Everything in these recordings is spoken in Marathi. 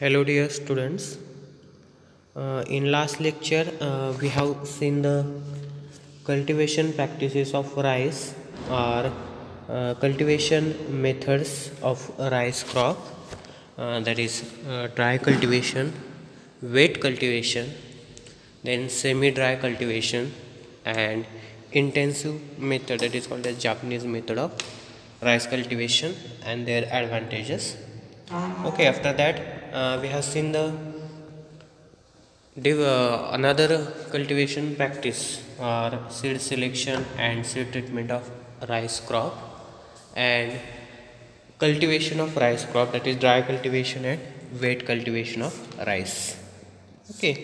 Hello dear students. In last lecture we have seen the cultivation practices of rice or cultivation methods of rice crop, that is dry cultivation, wet cultivation, then semi-dry cultivation and intensive method, that is called as Japanese method of rice cultivation, and their advantages. Okay, after that we have seen the another cultivation practice or seed selection and seed treatment of rice crop, and cultivation of rice crop, that is dry cultivation and wet cultivation of rice. Okay,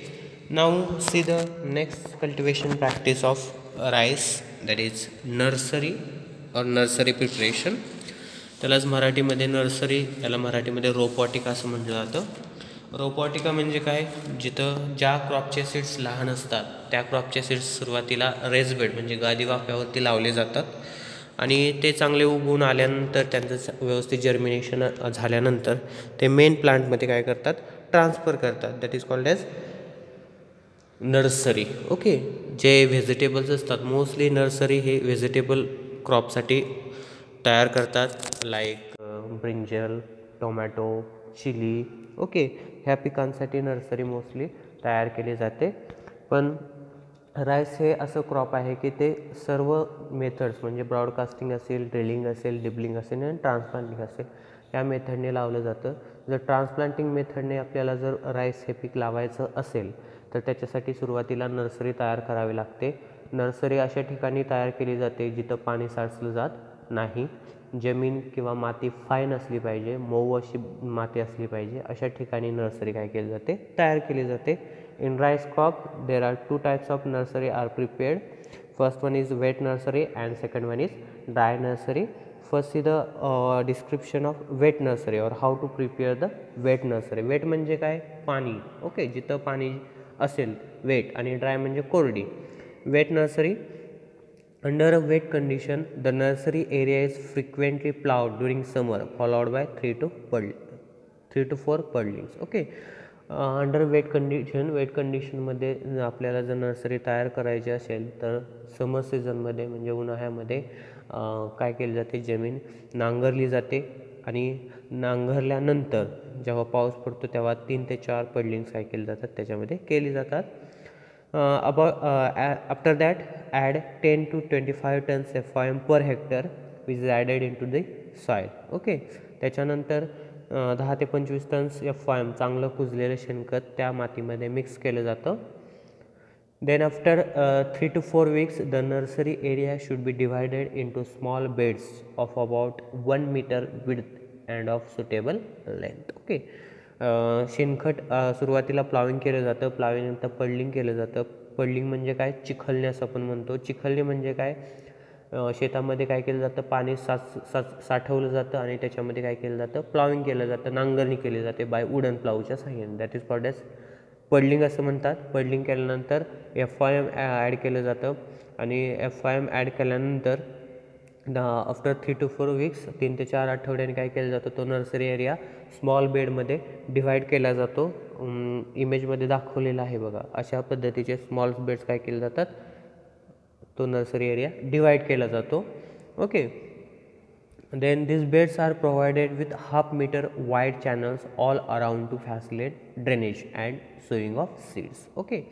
now see the next cultivation practice of rice, that is nursery or nursery preparation. त्यालाच मराठीमध्ये नर्सरी, याला मराठीमध्ये रोपवाटिका असं म्हटलं जातं. रोपवाटिका म्हणजे काय, जिथं ज्या क्रॉपचे सीड्स लहान असतात त्या क्रॉपचे सीड्स सुरुवातीला रेस बेड म्हणजे गादी वाफ्यावरती लावले जातात आणि ते चांगले उगवून आल्यानंतर त्यांचं व्यवस्थित जर्मिनेशन झाल्यानंतर ते मेन प्लांटमध्ये काय करतात, ट्रान्सफर करतात. That is called as nursery. Okay, जे व्हेजिटेबल्स असतात मोस्टली नर्सरी हे व्हेजिटेबल क्रॉपसाठी तयार करतात, like brinjal, tomato, chilli. Okay, ह्या पिकांसाठी नर्सरी मोस्टली तयार केली जाते. पण राईस हे असं क्रॉप आहे की ते सर्व मेथड्स म्हणजे ब्रॉडकास्टिंग असेल, ड्रिलिंग असेल, डिबलिंग असेल आणि ट्रान्सप्लांटिंग असेल या मेथडने लावलं जातं. जर ट्रान्सप्लांटिंग मेथडने आपल्याला जर राईस हे पीक लावायचं असेल तर त्याच्यासाठी सुरुवातीला नर्सरी तयार करावी लागते. नर्सरी अशा ठिकाणी तयार केली जाते जिथं पाणी साचलं जात नाही, जमीन किंवा माती फाईन असली पाहिजे, मऊ अशी माती असली पाहिजे, अशा ठिकाणी नर्सरी काय केली जाते, तयार केली जाते. In rice crop there are two types of nursery are prepared. First one is wet nursery and second one is dry nursery. First is the description of wet nursery और how to prepare the wet nursery. Wet म्हणजे काय, पाणी. ओके, जिथं पाणी असेल वेट, आणि ड्राय म्हणजे कोरडी. Wet nursery. Under a wet condition, the nursery area is frequently plowed during summer, followed by 3 to 4 puddlings. Okay, under wet कंडिशनमध्ये आपल्याला जर नर्सरी तयार करायची असेल तर समर सीझनमध्ये म्हणजे उन्हाळ्यामध्ये काय केले जाते, जमीन नांगरली जाते आणि नांगरल्यानंतर जेव्हा पाऊस पडतो तेव्हा 3 ते 4 पडलिंग्स काय केले जातात, त्याच्यामध्ये केली जातात. After that add 10 to 25 tons FIM per hectare which is added into the soil. Okay, त्याच्यानंतर 10 ते 25 टन्स FIM चांगलं कुजलेलं शेणखत त्या मातीमध्ये मिक्स केलं जातं. Then after 3 to 4 weeks the nursery area should be divided into small beds of about 1 meter width and of suitable length. Okay, शेणखत सुरुवातीला प्लाविंग केलं जातं, प्लाविंगनंतर पडलिंग केलं जातं. पडलिंग म्हणजे काय, चिखलणे असं आपण म्हणतो. चिखलणे म्हणजे काय, शेतामध्ये काय केलं जातं, पाणी साठवलं जातं आणि त्याच्यामध्ये काय केलं जातं, प्लाविंग केलं जातं, नांगरणी केली जाते बाय वुडन प्लाऊच्या साह्याने. That is called as puddling असं म्हणतात. पडलिंग केल्यानंतर FIM ॲड केलं जातं आणि FIM ॲड केल्यानंतर आफ्टर 3 to 4 weeks 3 ते 4 आठवड्याने काय केलं जातं, तो नर्सरी एरिया स्मॉल बेडमध्ये डिव्हाइड केला जातो. इमेजमध्ये दाखवलेला आहे बघा, अशा पद्धतीचे स्मॉल बेड्स काय केले जातात, तो नर्सरी एरिया डिवाइड केला जातो. Okay, then this beds are provided with 1/2 meter wide channels all around to facilitate drainage and sowing of seeds. Okay,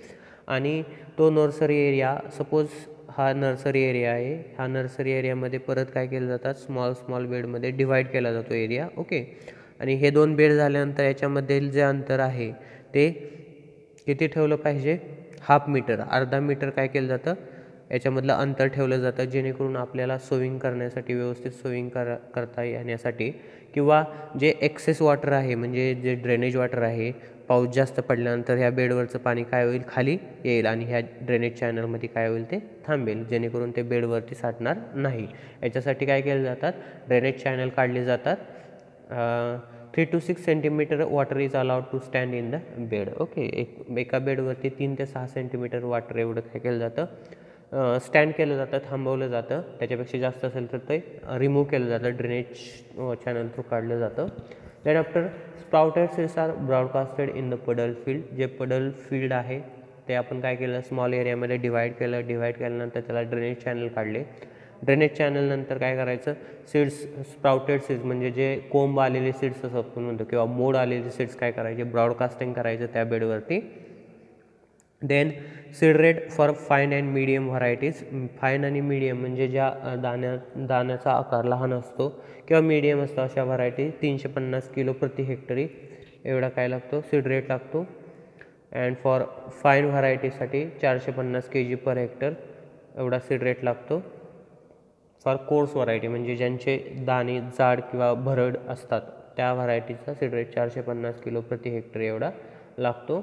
आणि तो नर्सरी एरिया, सपोज हा नर्सरी एरिया आहे, ह्या नर्सरी एरियामध्ये परत काय केलं जातात, स्मॉल बेडमध्ये डिवाइड केला जातो एरिया. ओके, आणि हे 2 बेड झाल्यानंतर याच्यामधील जे अंतर आहे ते किती ठेवलं पाहिजे, 1/2 meter, अर्धा मीटर काय केलं जातं, याच्यामधलं अंतर ठेवलं जातं, जेणेकरून आपल्याला सोविंग करण्यासाठी, व्यवस्थित सोविंग करता येण्यासाठी, किंवा जे एक्सेस वॉटर आहे म्हणजे जे ड्रेनेज वॉटर आहे, पाऊस जास्त पडल्यानंतर ह्या बेडवरचं पाणी काय होईल, खाली येईल आणि ह्या ड्रेनेज चॅनलमध्ये काय होईल, ते थांबेल, जेणेकरून ते बेडवरती साठणार नाही. याच्यासाठी काय केलं जातात, ड्रेनेज चॅनल काढले जातात. 3 to 6 centimetre water is allowed to stand in the bed. Okay, एका बेडवरती 3 ते 6 सेंटीमीटर वॉटर एवढं काय केलं जातं, स्टँड केलं जातं, थांबवलं जातं. त्याच्यापेक्षा जास्त असेल तर ते रिमूव्ह केलं जातं, ड्रेनेज चॅनल थ्रू काढलं जातं. Then after sprouted seeds are broadcasted in the puddle field. जे पडल फील्ड आहे ते आपण काय केलं, स्मॉल एरियामध्ये डिवाईड केल्यानंतर त्याला ड्रेनेज चॅनल काढले. ड्रेनेज चॅनल नंतर काय करायचं, सीड्स स्प्राउटेड सीड्स म्हणजे जे कोंब आलेले सीड्स असं आपण म्हणतो किंवा मोड आलेले सीड्स काय करायचे, ब्रॉडकास्टिंग करायचं त्या बेडवरती. Then seed rate for fine and medium varieties. Fine आणि मीडियम म्हणजे ज्या दाण्याचा आकार लहान असतो किंवा मीडियम असतो अशा व्हरायटी 350 किलो प्रति हेक्टरी एवढा काय लागतो, सीड रेट लागतो. अँड फॉर फाईन व्हरायटीसाठी 450 kg पर हेक्टर एवढा सीड रेट लागतो. फॉर कोर्स व्हरायटी म्हणजे ज्यांचे दाणे जाड किंवा भरड असतात त्या व्हरायटीचा सीड रेट 450 किलो प्रति हेक्टर एवढा लागतो.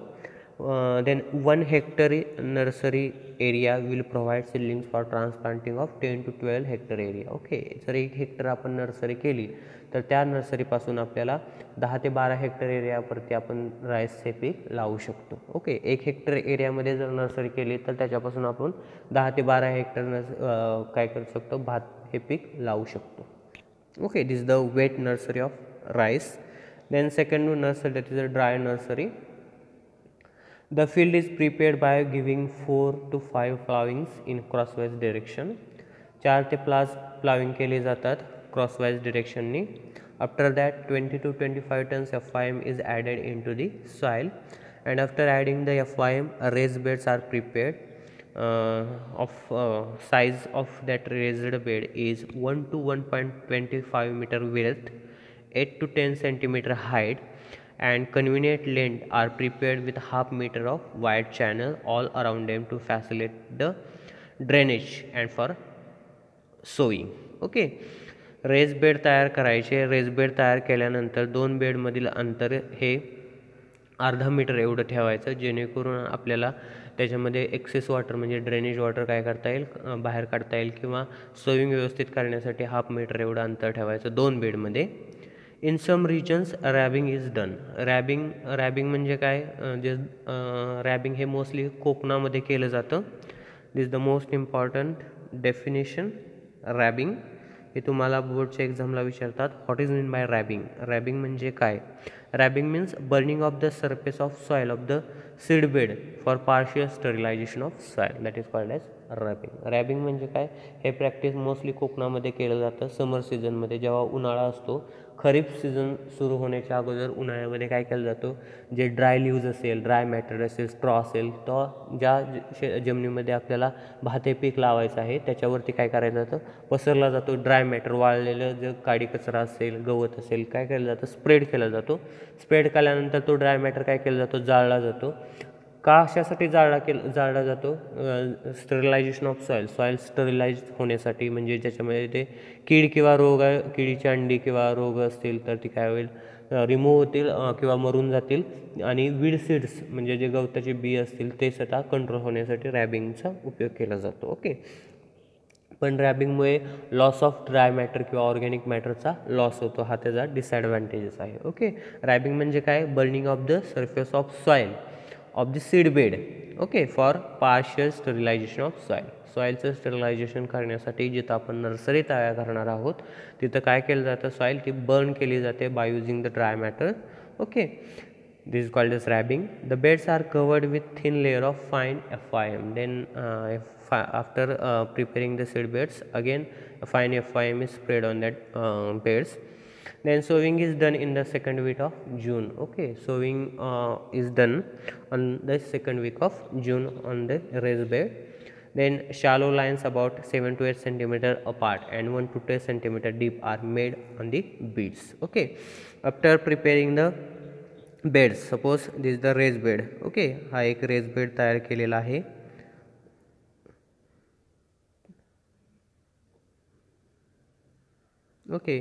देन 1 हेक्टरी nursery area will provide seedlings for transplanting of 10 to 12 hectare area. Okay, जर 1 हेक्टर आपण नर्सरी केली तर त्या नर्सरीपासून आपल्याला 10 ते 12 हेक्टर एरियावरती आपण राईसचे पीक लावू शकतो. ओके, 1 हेक्टर एरियामध्ये जर नर्सरी केली तर त्याच्यापासून आपण 10 ते 12 हेक्टर काय करू शकतो, भात हे पीक लावू शकतो. Okay, this is the wet nursery of rice. Then second nursery that is a dry nursery. The field is prepared by giving 4 to 5 plowings in crosswise direction. 4 ते 5 प्लाविंग केले जातात क्रॉसवाइज डिरेक्शननी. After that 20 to 25 tons FIM is added into the soil, and after adding the FIM, raised beds are prepared. Size of that raised bed is 1 to 1.25 meter width, 8 to 10 centimeter height, and convenient length are prepared with half meter of wide channel all around them to facilitate the drainage and for sowing. Okay, raised bed तयार करायचे. रेस बेड तयार केल्यानंतर 2 बेडमधील अंतर हे अर्धा मीटर एवढं ठेवायचं, जेणेकरून आपल्याला त्याच्यामध्ये एक्सेस वॉटर म्हणजे ड्रेनेज वॉटर काय करता येईल, बाहेर काढता येईल, किंवा सोविंग व्यवस्थित करण्यासाठी हाफ मीटर एवढं अंतर ठेवायचं 2 बेडमध्ये. In some regions rabbing is done. Rabbing म्हणजे काय, जे रॅबिंग हे मोस्टली कोकणामध्ये केलं जातं. This the most important definition. Rabbing हे तुम्हाला बोर्डच्या एक्झामला विचारतात. What is mean by rabbing. Rabbing म्हणजे काय. Rabbing means burning of the surface of soil of the seed bed for partial sterilisation of soil, that is called as rabbing. Rabbing म्हणजे काय, हे प्रॅक्टिस मोस्टली कोकणामध्ये केलं जातं समर सीझनमध्ये. जेव्हा उन्हाळा असतो, खरीप सीझन सुरू होण्याच्या अगोदर उन्हाळ्यामध्ये काय केलं जातं, जे ड्राय लीव्ज असेल, ड्राय मॅटर असेल, स्ट्रॉ असेल, तो ज्या जमिनीमध्ये आपल्याला भाते पीक लावायचं आहे त्याच्यावरती काय करायचं जातं, पसरला जातो. ड्राय मॅटर वाळलेलं जे काडी कचरा असेल, गवत असेल, काय केलं जातं, स्प्रेड केला जातो. स्प्रेड केल्यानंतर तो ड्राय मॅटर काय केला जातो, जाळला जातो. का अशासाठी जाळला जातो, स्टरिलायझेशन ऑफ सॉईल स्टरिलाइज होण्यासाठी. म्हणजे ज्याच्यामध्ये ते कीड किंवा रोग, किडीची अंडी किंवा रोग असतील तर ती काय होईल, रिमूव्ह होतील किंवा मरून जातील. आणि वीड सीड्स म्हणजे जे गवताचे बी असतील ते सुद्धा कंट्रोल होण्यासाठी रॅबिंगचा उपयोग केला जातो. ओके, पण रॅबिंगमुळे लॉस ऑफ ड्राय मॅटर किंवा ऑर्गॅनिक मॅटरचा लॉस होतो, हा त्याचा डिसॲडव्हान्टेजेस आहे. ओके, रॅबिंग म्हणजे काय, burning of the surface of soil of the seed bed. Okay, for partial sterilisation of soil. सॉईलचं स्टरिलायझेशन करण्यासाठी जिथं आपण नर्सरी तयार करणार आहोत तिथं काय केलं जातं, सॉईल ती बर्न केली जाते by using the dry matter. Okay, this is called as rabbing. The beds are covered with thin layer of fine FIM. Then after preparing the seed beds, again fine FIM is spread on that beds. Then sowing is done in the second week of June. Okay, sowing is done on the second week of June on the raised bed. Then shallow lines about 7 to 8 centimeter apart and 1 to 2 centimeter deep are made on the beads. Okay, after preparing the beds, suppose this is the raised bed. Okay, हा एक raised bed तयार केलेला आहे. ओके,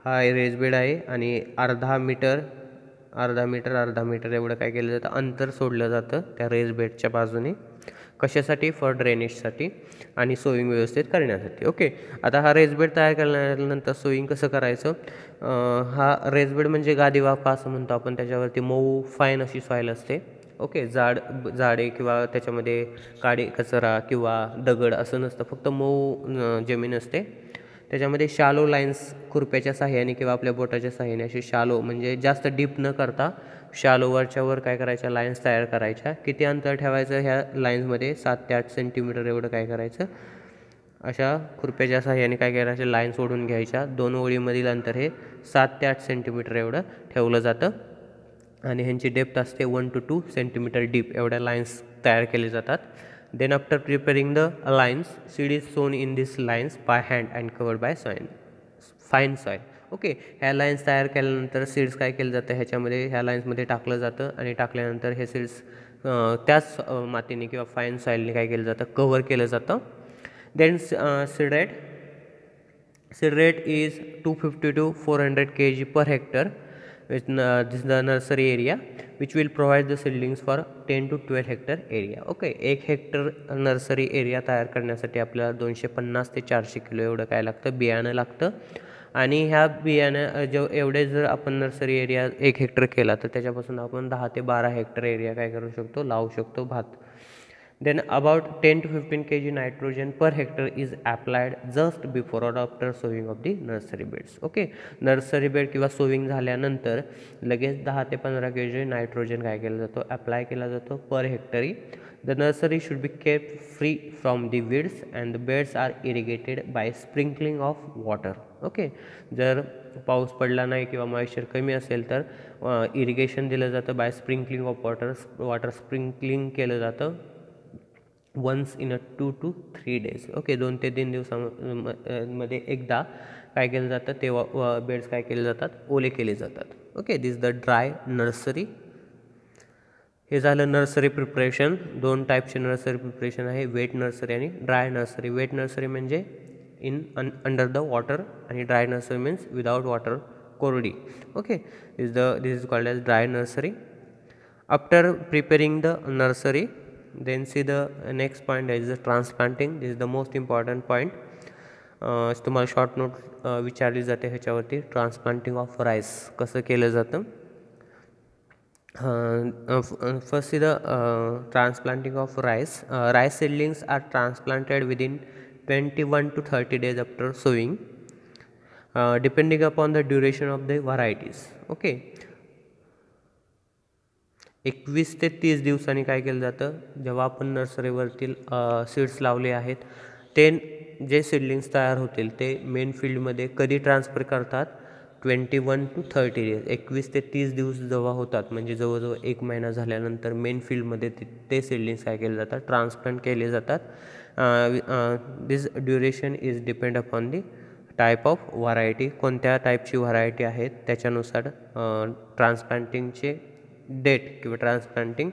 हा रेस बेड आहे आणि अर्धा मीटर एवढं काय केलं जातं, अंतर सोडलं जातं त्या रेस बेडच्या बाजूने. कशासाठी, फॉर ड्रेनेजसाठी आणि सोईंग व्यवस्थित करण्यासाठी. ओके, आता हा रेस बेड तयार केल्यानंतर सोईंग कसं करायचं. हा रेस बेड म्हणजे गादी वाफा असं म्हणतो आपण. त्याच्यावरती मऊ फाईन अशी सॉईल असते. ओके, जाडे किंवा त्याच्यामध्ये काडी कचरा किंवा दगड असं नसतं, फक्त मऊ जमीन असते. त्याच्यामध्ये शॅलो लाईन्स खुरप्याच्या साह्याने किंवा आपल्या बोटाच्या साह्याने असे शॅलो म्हणजे जास्त डीप न करता शॅलो वरच्यावर काय करायच्या लाईन्स तयार करायच्या. किती अंतर ठेवायचं ह्या लाईन्समध्ये 7 ते 8 सेंटीमीटर एवढं काय करायचं, अशा खुरप्याच्या साह्याने काय करायचं लाईन सोडून घ्यायच्या. 2 ओळीमधील अंतर हे 7 ते 8 सेंटीमीटर एवढं ठेवलं जातं आणि ह्यांची डेप्थ असते 1 to 2 सेंटीमीटर डीप एवढ्या लाईन्स तयार केले जातात. Then after preparing the lines seed is sown in this lines by hand and covered by fine soil. Okay, ह्या लाईन्स तयार केल्यानंतर सीड्स काय केलं जातं ह्याच्यामध्ये ह्या लाईन्समध्ये टाकलं जातं आणि टाकल्यानंतर हे सीड्स त्याच मातीने किंवा फाईन सॉईलने काय केलं जातं कव्हर केलं जातं. Then seed rate is 250 to 400 kg per hectare with this is the nursery area which will provide the seedlings for 10 to 12 hectare area. Okay, 1 hectare nursery area तयार करण्यासाठी आपल्याला 250 ते 400 किलो एवढं काय लागतं बियाणं लागतं. आणि ह्या बियाणं एवढे जर आपण नर्सरी एरिया 1 हेक्टर केला तर त्याच्यापासून आपण 10 ते 12 हेक्टर एरिया काय करू शकतो लावू शकतो भात. Then about 10 to 15 kg nitrogen per hectare is applied just before or after sowing of the nursery beds. Okay, nursery bed किंवा सोविंग झाल्यानंतर लगेच 10 ते 15 kg नायट्रोजन काय केलं जातो अप्लाय केला जातो पर हेक्टरी. The nursery should be kept free from the weeds and the beds are irrigated by sprinkling of water. Okay, जर पाऊस पडला नाही किंवा मॉइश्चर कमी असेल तर इरिगेशन दिलं जातं by sprinkling of water sprinkling केलं जातं once in a 2 to 3 days. Okay, 2 ते 3 दिवसामध्ये एकदा काय केलं जातं ते बेड्स काय केले जातात ओले केले जातात. Okay, this the dry nursery. हे झालं नर्सरी प्रिपरेशन. 2 टाईपचे नर्सरी प्रिपरेशन आहे, वेट नर्सरी आणि ड्राय नर्सरी. वेट नर्सरी म्हणजे अंडर द वॉटर आणि dry nursery means without water कोरडी. Okay, this is called as dry nursery. After preparing the nursery then see the next point is the transplanting. This is the most important point. तुम्हाला शॉर्ट नोट विचारली जाते ह्याच्यावरती. ट्रान्सप्लांटिंग ऑफ राईस कसं केलं जातं. First see the transplanting of rice. Rice seedlings are transplanted within 21 to 30 days after sowing depending upon the duration of the varieties. Okay, 21 ते 30 दिवसांनी काय केलं जातं जेव्हा आपण नर्सरीवरतील सीड्स लावले आहेत ते जे सीडलिंग्स तयार होतील ते मेन फील्डमध्ये कधी ट्रान्सफर करतात 21 to 30 days. 21 ते 30 दिवस जेव्हा होतात म्हणजे जवळजवळ 1 महिना झाल्यानंतर मेन फील्डमध्ये ते सीडलिंग्स काय केले जातात ट्रान्सप्लांट केले जातात. This duration is depend upon the type of variety. कोणत्या टाईपची व्हरायटी आहेत त्याच्यानुसार ट्रान्सप्लांटिंगचे डेट किंवा ट्रान्सप्लांटिंग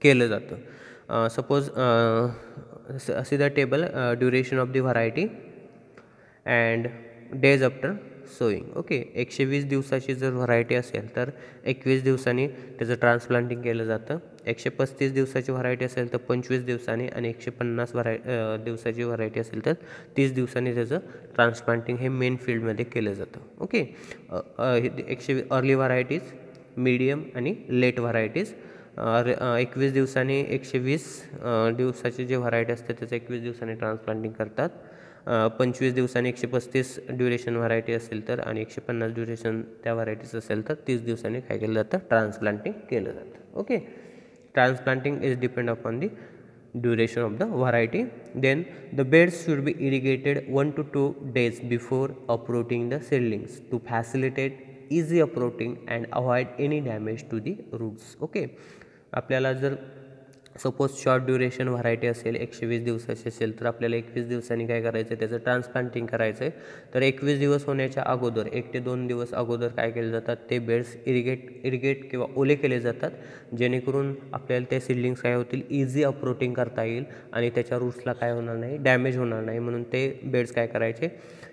केलं जातं. Suppose see the table duration of the variety and days after sowing. Okay, 120 दिवसाची जर व्हरायटी असेल तर 21 दिवसांनी त्याचं ट्रान्सप्लांटिंग केलं जातं. 135 दिवसाची व्हरायटी असेल तर 25 दिवसांनी आणि 150 दिवसाची व्हरायटी असेल तर 30 दिवसांनी त्याचं ट्रान्सप्लांटिंग हे मेन फील्डमध्ये केलं जातं. ओके, अर्ली व्हरायटीज, मीडियम आणि लेट व्हरायटीज. 21 दिवसांनी 120 दिवसाची जे व्हरायटी असते त्याचं 21 दिवसांनी ट्रान्सप्लांटिंग करतात. 25 दिवसांनी 135 ड्युरेशन व्हरायटी असेल तर आणि 150 ड्युरेशन त्या व्हरायटीज असेल तर 30 दिवसांनी काय केलं जातं ट्रान्सप्लांटिंग केलं जातं. Okay, transplanting is depend upon the duration of the variety. Then the beds should be irrigated 1 to 2 days before uprooting the seedlings to facilitate easy uprooting and avoid any damage to the roots. Okay, आपल्याला जर सपोज शॉर्ट ड्युरेशन व्हरायटी असेल 120 दिवसाची असेल तर आपल्याला 21 दिवसांनी काय करायचं आहे त्याचं ट्रान्सप्लांटिंग करायचं आहे. तर 21 दिवस होण्याच्या अगोदर 1 ते 2 दिवस अगोदर काय केले जातात ते बेड्स इरिगेट किंवा ओले केले जातात जेणेकरून आपल्याला ते सीडलिंग्स काय होतील इझी अप्रोटिंग करता येईल आणि त्याच्या रूट्सला काय होणार नाही डॅमेज होणार नाही म्हणून ते बेड्स काय करायचे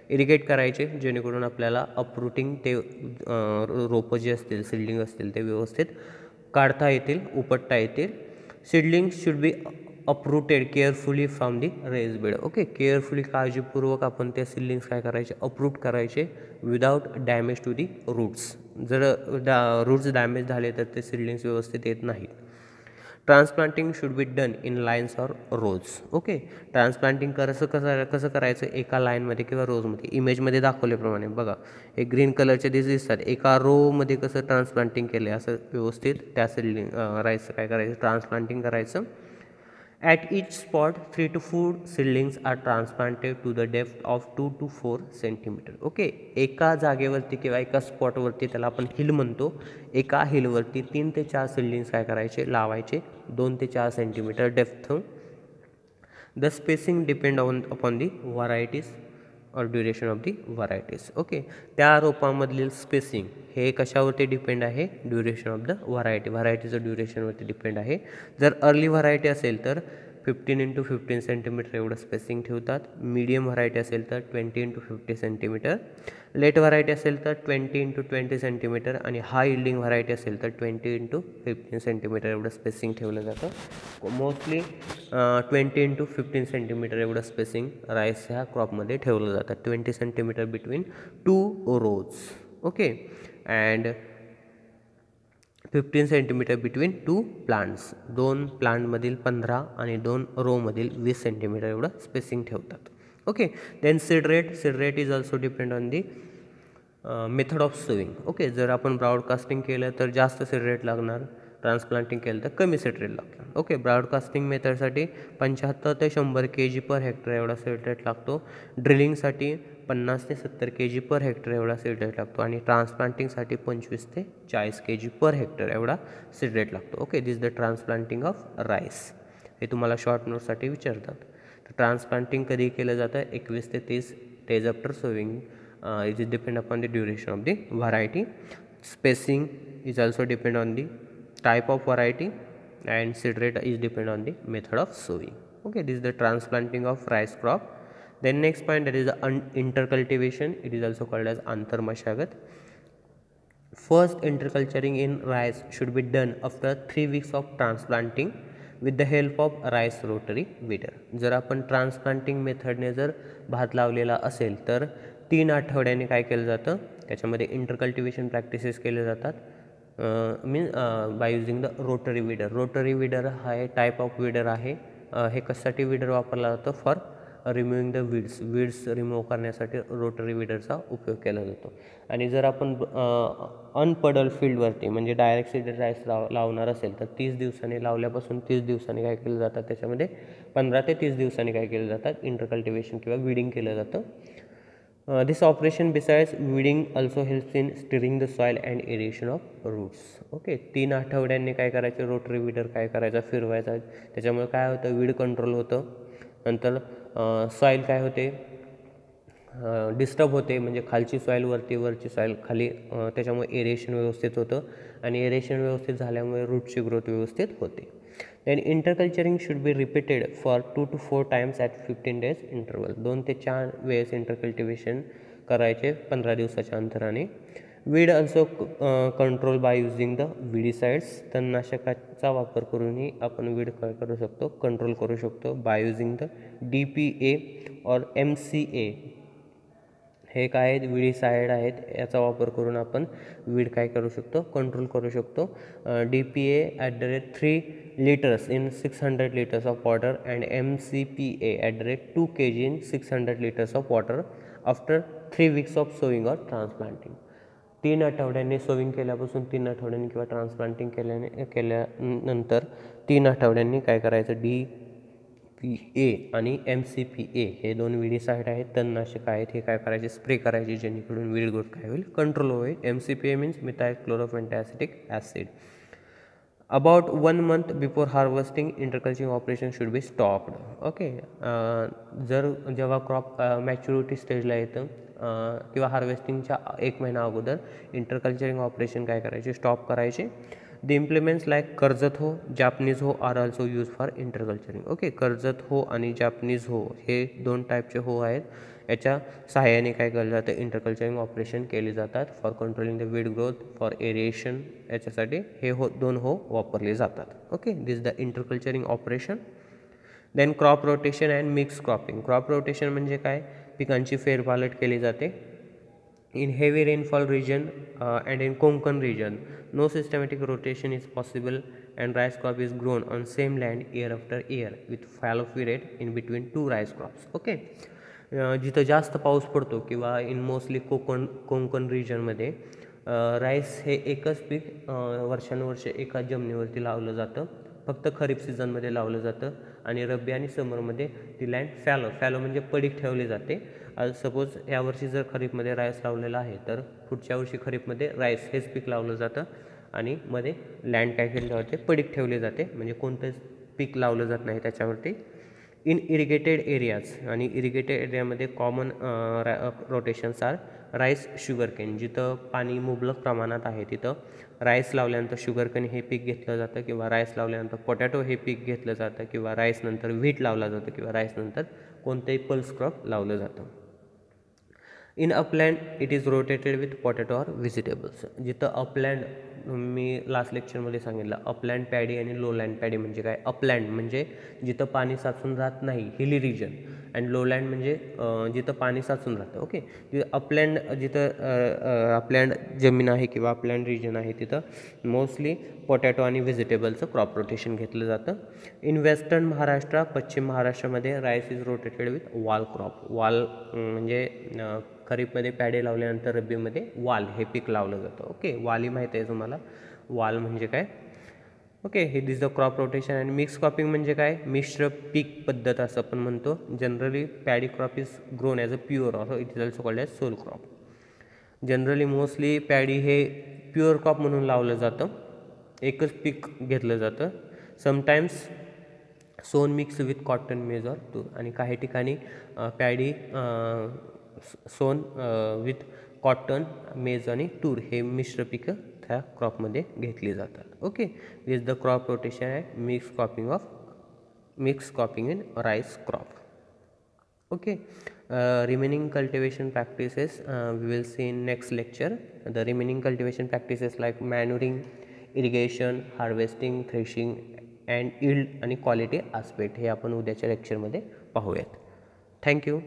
इरिगेट करायचे जेणेकरून आपल्याला अप्रूटिंग ते रोपं जे असतील सीडलिंग असतील ते व्यवस्थित काढता येतील उपटता येतील. Seedlings should be uprooted carefully from the raised bed. Okay, carefully काळजीपूर्वक आपण ते सीडलिंग्स काय करायचे अप्रूट करायचे without damage to the roots. जर रूट्स डॅमेज झाले तर ते सीडलिंग्स व्यवस्थित येत नाहीत. Transplanting should be done in lines or rows. Okay, transplanting कसं करायचं, एका लाईनमध्ये किंवा रोजमध्ये. इमेजमध्ये दाखवल्याप्रमाणे बघा, एक ग्रीन कलरचे दिसतात, एका रोमध्ये कसं ट्रान्सप्लांटिंग केलं आहे असं व्यवस्थित त्या सिडलिंग राईसचं काय करायचं, ट्रान्सप्लांटिंग करायचं. At each spot 3 to 4 seedlings are transplanted to the depth of 2 to 4 centimetre. Okay, एका जागेवरती किंवा एका स्पॉटवरती, त्याला आपण हिल म्हणतो, एका हिलवरती 3 ते 4 सीडलिंग्स काय करायचे, लावायचे 2 ते 4 centimetre depth. The spacing depend upon the varieties और duration of the varieties. Okay, त्या रोपांमधील स्पेसिंग हे कशावरती डिपेंड आहे, ड्युरेशन ऑफ द व्हरायटीचं ड्युरेशनवरती डिपेंड आहे. जर अर्ली व्हरायटी असेल तर 15 × 15 सेंटीमीटर एवढं स्पेसिंग ठेवतात. मीडियम व्हरायटी असेल तर 20 × 50 सेंटीमीटर. लेट व्हरायटी असेल तर 20 × 20 सेंटीमीटर. आणि हाय यील्डिंग व्हरायटी असेल तर 20 × 15 सेंटीमीटर एवढं स्पेसिंग ठेवलं जातं. मोस्टली 20 × 15 सेंटीमीटर एवढं स्पेसिंग राईस ह्या क्रॉपमध्ये ठेवलं जातं. 20 centimetre between 2 rows. Okay, and 15 centimetre between 2 plants. 2 प्लांटमधील 15 आणि 2 रोमधील 20 सेंटीमीटर एवढं स्पेसिंग ठेवतात. Okay, then seed rate is also depend on the method of sowing. Okay, जर आपण ब्रॉडकास्टिंग केलं तर जास्त सीड रेट लागणार, ट्रान्सप्लांटिंग केलं तर कमी सीड रेट लागणार. ओके, ब्रॉडकास्टिंग मेथडसाठी 75 ते 100 kg पर हेक्टर एवढा सीड रेट लागतो. ड्रिलिंगसाठी 50 ते 70 kg पर हेक्टर एवढा सीड रेट लागतो. आणि ट्रान्सप्लांटिंगसाठी 25 ते 40 kg पर हेक्टर एवढा सीड रेट लागतो. Okay, this the transplanting of rice. हे तुम्हाला शॉर्ट नोटसाठी विचारतात. तर ट्रान्सप्लांटिंग कधी केलं जातं, 21 ते 30 days after sowing. It is depend upon the duration of the variety. Spacing is also depend on the type of variety, and seed rate is depend on the method of sowing. Okay, this is the transplanting of rice crop. Then next point, that is the intercultivation. It is also called as antar mashagat. First interculturing in rice should be done after 3 weeks of transplanting with the help of rice rotary weeder. जर आपण ट्रान्सप्लांटिंग मेथडने जर भात लावलेला असेल तर 3 आठवड्यांनी काय केलं जातं, त्याच्यामध्ये इंटरकल्टिवेशन प्रॅक्टिसेस केले जातात. Bye using the rotary weeder. Rotary weeder हा टाईप ऑफ वीडर आहे. हे कशासाठी वीडर वापरला जातो, for removing the weeds remove करण्यासाठी रोटरी वीडरचा उपयोग केला जातो. आणि जर आपण अनपडल फील्डवरती म्हणजे डायरेक्ट सीडेड राईस लावणार असेल तर 30 दिवसांनी लावल्यापासून 30 दिवसांनी काय केलं जातं, त्याच्यामध्ये 15 ते 30 दिवसांनी काय केलं जातात, इंटरकल्टिवेशन किंवा वीडिंग केलं जातं. This operation besides weeding also helps in stirring the soil and aeration of roots. Okay, 3 आठवड्यांनी काय करायचं, रोटरी वीडर काय करायचा, फिरवायचा. त्याच्यामुळे काय होतं, वीड कंट्रोल होतं. नंतर सॉईल काय होते, डिस्टर्ब होते, म्हणजे खालची सॉईल वरची सॉईल खाली. त्याच्यामुळे एरेशन व्यवस्थित होतं आणि एरेशन व्यवस्थित झाल्यामुळे रूटची ग्रोथ व्यवस्थित होते. Then interculturing should be repeated for 2 to 4 times at 15 days interval. 2 ते 4 वेळेस इंटरकल्टिवेशन करायचे 15 दिवसाच्या अंतराने. Weed also control by using the weedicides. तणनाशकाचा वापर करूनही आपण वीड काय करू शकतो, कंट्रोल करू शकतो, बाय युझिंग द DPA और MCA. हे काय आहेत, विडीसाईड आहेत, याचा वापर करून आपण वीड काय करू शकतो, कंट्रोल करू शकतो. DPA @ 3 liters in 600 liters of water and MCPA @ 2 kg in 600 liters of water after 3 weeks of sowing or transplanting. 3 आठवड्यांनी सोविंग केल्यापासून 3 आठवड्यांनी किंवा ट्रान्सप्लांटिंग केल्यानंतर 3 आठवड्यांनी काय करायचं, DPA आणि MCPA हे 2 विडीसाईड आहेत, तणनाशक आहेत, हे काय करायचे, स्प्रे करायचे, जेणेकरून वीड ग्रोथ काय होईल, कंट्रोल होईल. MCPA means methyl chlorophenoxyacetic acid. About 1 month before harvesting, interculturing operation should be stopped. Okay, जेव्हा क्रॉप मॅच्युरिटी स्टेजला येतं किंवा हार्वेस्टिंगच्या 1 महिना अगोदर इंटरकल्चरिंग ऑपरेशन काय करायचे, स्टॉप करायचे. The implements like Karjat hoe, Japanese hoe are also use for interculturing. Okay, Karjat hoe आणि जापनीज हो हे 2 टाईपचे हो आहेत. याच्या सहाय्याने काय केलं जातं, इंटरकल्चरिंग ऑपरेशन केली जातात for controlling the weed growth, for aeration. याच्यासाठी हे 2 हो वापरले जातात. Okay, this the interculturing operation. Then crop rotation and mix cropping. Crop rotation म्हणजे काय, पिकांची फेरपालट केली जाते. In heavy rainfall region and in Konkan region, no systematic rotation is possible and rice crop is grown on same land year after year with fallow period in between two rice crops. Okay. जिथं जास्त पाऊस पडतो किंवा इन मोस्टली कोकण रिजनमध्ये राईस हे एकच पीक वर्षानुवर्षे एकाच जमिनीवरती लावलं जातं. फक्त खरीप सीझनमध्ये लावलं जातं आणि रब्बी आणि समरमध्ये ती लँड फॅलो म्हणजे पडीक ठेवली जाते. सपोज यावर्षी जर खरीपमध्ये राईस लावलेला आहे तर पुढच्या वर्षी खरीपमध्ये राईस हेच पीक लावलं जातं आणि मध्ये लँड काय केलं जाते, पडीक ठेवली जाते, म्हणजे कोणतंच पीक लावलं जात नाही त्याच्यावरती. इन इरिगेटेड एरियाज, आणि इरिगेटेड एरियामध्ये common rotations are rice sugarcane. जिथं पाणी मुबलक प्रमाणात आहे तिथं राईस लावल्यानंतर शुगरकेन हे पीक घेतलं जातं, किंवा राईस लावल्यानंतर पोटॅटो हे पीक घेतलं जातं, किंवा राईस नंतर व्हीट लावलं जातं, किंवा राईस नंतर कोणतंही पल्स क्रॉप लावलं जातं. In upland it is rotated with potato or vegetables. जिथं अपलँड, मी लास्ट लेक्चरमध्ये सांगितलं, अपलँड पॅडी आणि लोलँड पॅडी म्हणजे काय. अपलँड म्हणजे जिथं पाणी साचून राहत नाही, हिली रिजन, अँड लोलँड म्हणजे जिथं पाणी साचून राहतं. ओके. अपलँड जिथं अपलँड जमीन आहे किंवा अपलँड रिजन आहे तिथं मोस्टली पोटॅटो आणि व्हेजिटेबलचं क्रॉप रोटेशन घेतलं जातं. इन वेस्टर्न महाराष्ट्र, पश्चिम महाराष्ट्रामध्ये राईस इज रोटेटेड विथ वाल क्रॉप. वाल म्हणजे खरीपमध्ये पॅडे लावल्यानंतर रब्बीमध्ये वाल हे पीक लावलं जातं. ओके. वाली माहीत आहे तुम्हाला, वाल म्हणजे काय. ओके. हे this the crop rotation. And mix cropping म्हणजे काय, मिश्र पीक पद्धत असं आपण म्हणतो. Generally paddy crop is grown as a pure or it is also called as sole crop. Generally mostly paddy हे प्युअर क्रॉप म्हणून लावलं जातं, एकच पीक घेतलं जातं. Sometimes sown mix with cotton maize or tur. आणि काही ठिकाणी पॅडी सोन विथ कॉटन, मेज आणि तूर हे मिश्र पिकं त्या क्रॉपमध्ये घेतली जातात. Okay. This the crop rotation आहे mix cropping in rice crop. Okay. Remaining cultivation practices we will see in next lecture. The remaining cultivation practices like manuring, irrigation, harvesting, threshing and yield आणि quality aspect हे आपण उद्याच्या लेक्चरमध्ये पाहूयात. थँक्यू.